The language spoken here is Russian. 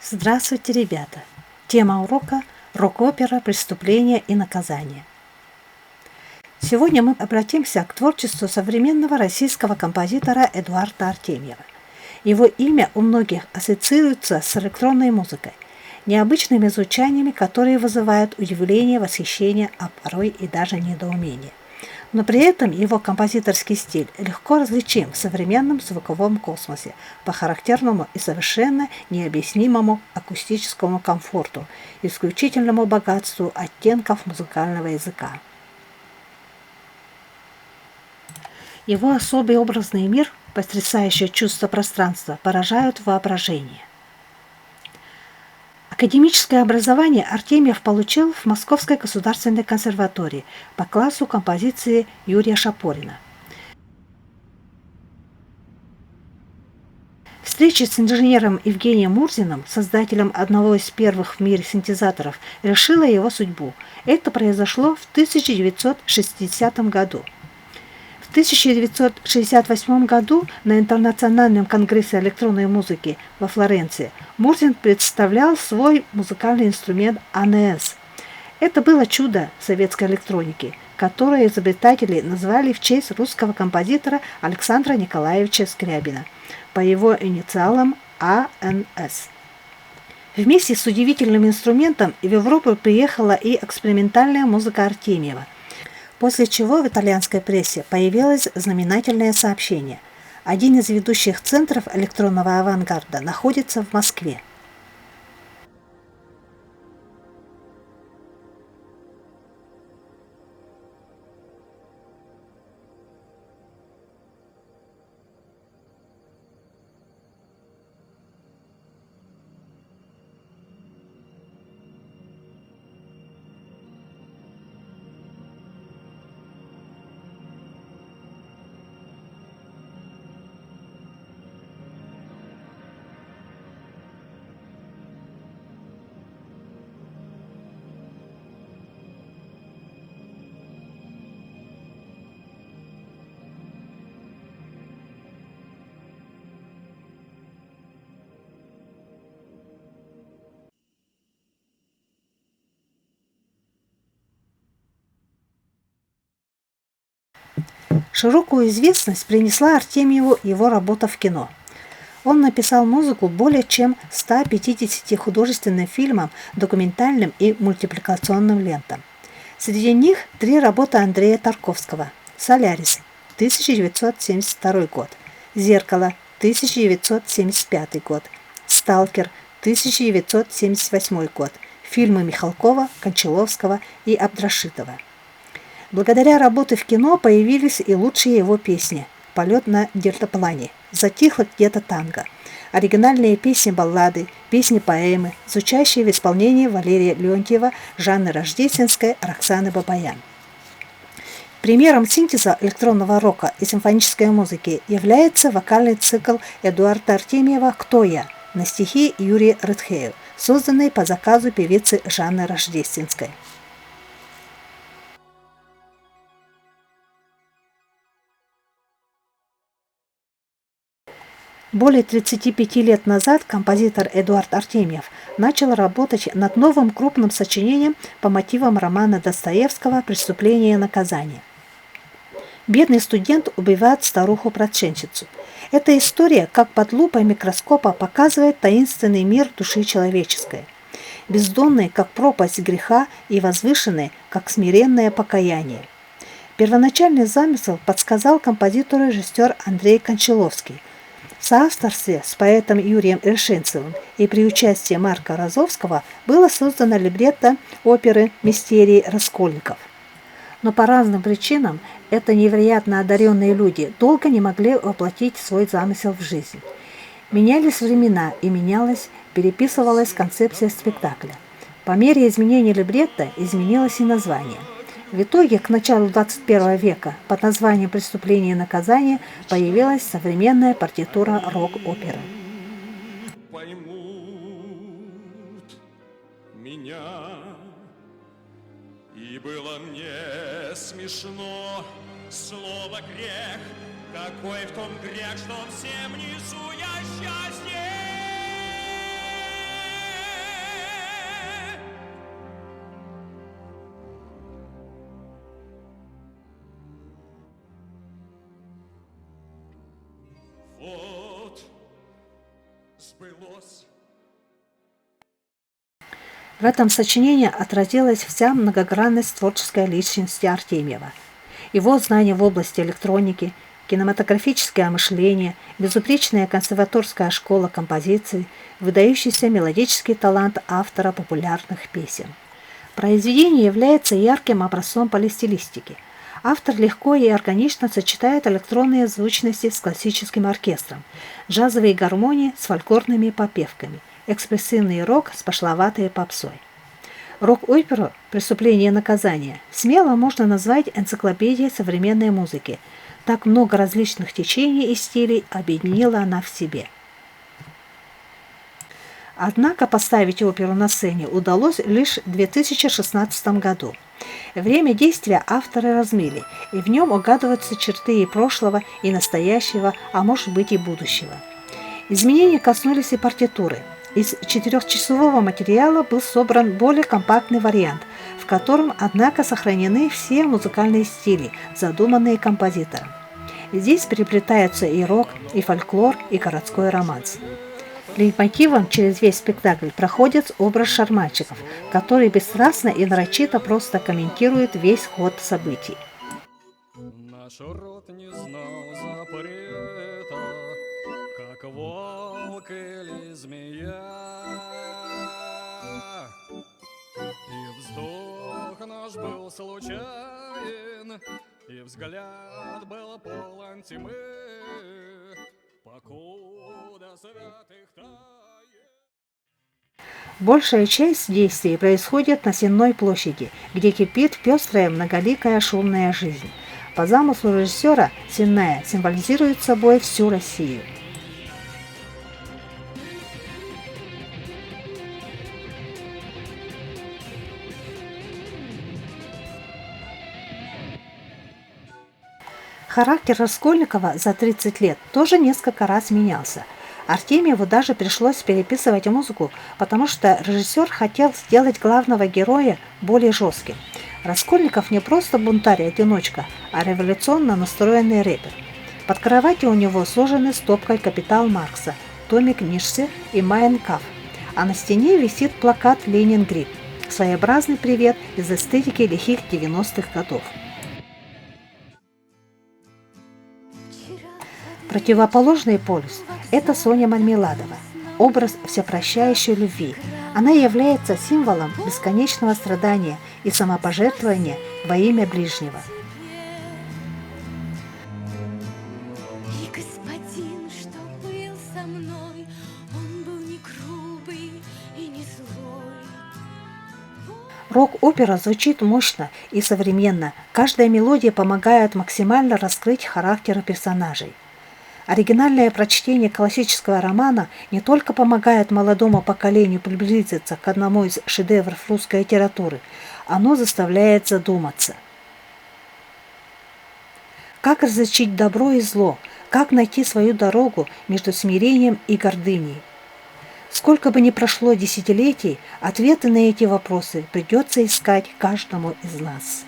Здравствуйте, ребята! Тема урока – рок-опера «Преступление и наказание». Сегодня мы обратимся к творчеству современного российского композитора Эдуарда Артемьева. Его имя у многих ассоциируется с электронной музыкой, необычными звучаниями, которые вызывают удивление, восхищение, а порой и даже недоумение. Но при этом его композиторский стиль легко различим в современном звуковом космосе по характерному и совершенно необъяснимому акустическому комфорту, исключительному богатству оттенков музыкального языка. Его особый образный мир, потрясающее чувство пространства, поражают воображение. Академическое образование Артемьев получил в Московской государственной консерватории по классу композиции Юрия Шапорина. Встреча с инженером Евгением Мурзиным, создателем одного из первых в мире синтезаторов, решила его судьбу. Это произошло в 1960 году. В 1968 году на Интернациональном конгрессе электронной музыки во Флоренции Мурзин представлял свой музыкальный инструмент АНС. Это было чудо советской электроники, которое изобретатели назвали в честь русского композитора Александра Николаевича Скрябина по его инициалам АНС. Вместе с удивительным инструментом в Европу приехала и экспериментальная музыка Артемьева, после чего в итальянской прессе появилось знаменательное сообщение. Один из ведущих центров электронного авангарда находится в Москве. Широкую известность принесла Артемьеву его работа в кино. Он написал музыку более чем 150 художественным фильмам, документальным и мультипликационным лентам. Среди них 3 работы Андрея Тарковского: «Солярис» 1972 год, «Зеркало» 1975 год, «Сталкер» 1978 год, фильмы Михалкова, Кончаловского и Абдрашитова. Благодаря работе в кино появились и лучшие его песни: «Полет на дельтаплане», «Затихло где-то танго», оригинальные песни-баллады, песни-поэмы, звучащие в исполнении Валерия Леонтьева, Жанны Рождественской, Роксаны Бабаян. Примером синтеза электронного рока и симфонической музыки является вокальный цикл Эдуарда Артемьева «Кто я?» на стихи Юрия Рытхеева, созданный по заказу певицы Жанны Рождественской. Более 35 лет назад композитор Эдуард Артемьев начал работать над новым крупным сочинением по мотивам романа Достоевского «Преступление и наказание». Бедный студент убивает старуху-проценщицу. Эта история, как под лупой микроскопа, показывает таинственный мир души человеческой, бездонный, как пропасть греха, и возвышенный, как смиренное покаяние. Первоначальный замысел подсказал композитор-режиссер Андрей Кончаловский в соавторстве с поэтом Юрием Решенцевым, и при участии Марка Розовского было создано либретто оперы «Мистерии Раскольников». Но по разным причинам это невероятно одаренные люди долго не могли воплотить свой замысел в жизнь. Менялись времена, и переписывалась концепция спектакля. По мере изменения либретто изменилось и название. В итоге, к началу 21 века под названием «Преступление и наказание» появилась современная партитура рок-оперы. Поймут меня, и было мне смешно слово «грех». Какой в том грех, что всем несу я счастье? сбылось. В этом сочинении отразилась вся многогранность творческой личности Артемьева. Его знания в области электроники, кинематографическое мышление, безупречная консерваторская школа композиции, выдающийся мелодический талант автора популярных песен. Произведение является ярким образцом полистилистики. Автор легко и органично сочетает электронные звучности с классическим оркестром, джазовые гармонии с фольклорными попевками, экспрессивный рок с пошловатой попсой. Рок-оперу «Преступление и наказание» смело можно назвать энциклопедией современной музыки. Так много различных течений и стилей объединила она в себе. Однако поставить оперу на сцене удалось лишь в 2016 году. Время действия авторы размыли, и в нем угадываются черты и прошлого, и настоящего, а может быть и будущего. Изменения коснулись и партитуры. Из 4-часового материала был собран более компактный вариант, в котором, однако, сохранены все музыкальные стили, задуманные композитором. Здесь переплетаются и рок, и фольклор, и городской романс. Лейтмотивом через весь спектакль проходит образ шарманщиков, который бесстрастно и нарочито просто комментирует весь ход событий. Наш род не знал запрета, как волк или змея, и вздох наш был случайен, и взгляд был полон тьмы, покуда святых тайн. Большая часть действий происходит на Сенной площади, где кипит пестрая многоликая шумная жизнь. По замыслу режиссера Сенная символизирует собой всю Россию. Характер Раскольникова за 30 лет тоже несколько раз менялся. Артемьеву даже пришлось переписывать музыку, потому что режиссер хотел сделать главного героя более жестким. Раскольников не просто бунтарь-одиночка, а революционно настроенный рэпер. Под кроватью у него сложены стопкой «Капитал Маркса», томик Ницше и «Майн Кампф», а на стене висит плакат «Ленинград», своеобразный привет из эстетики лихих 90-х годов. Противоположный полюс – это Соня Мармеладова, образ всепрощающей любви. Она является символом бесконечного страдания и самопожертвования во имя ближнего. И господин, что был со мной, он был не грубый и не злой. Рок-опера звучит мощно и современно. Каждая мелодия помогает максимально раскрыть характеры персонажей. Оригинальное прочтение классического романа не только помогает молодому поколению приблизиться к одному из шедевров русской литературы, оно заставляет задуматься. Как различить добро и зло? Как найти свою дорогу между смирением и гордыней? Сколько бы ни прошло десятилетий, ответы на эти вопросы придется искать каждому из нас.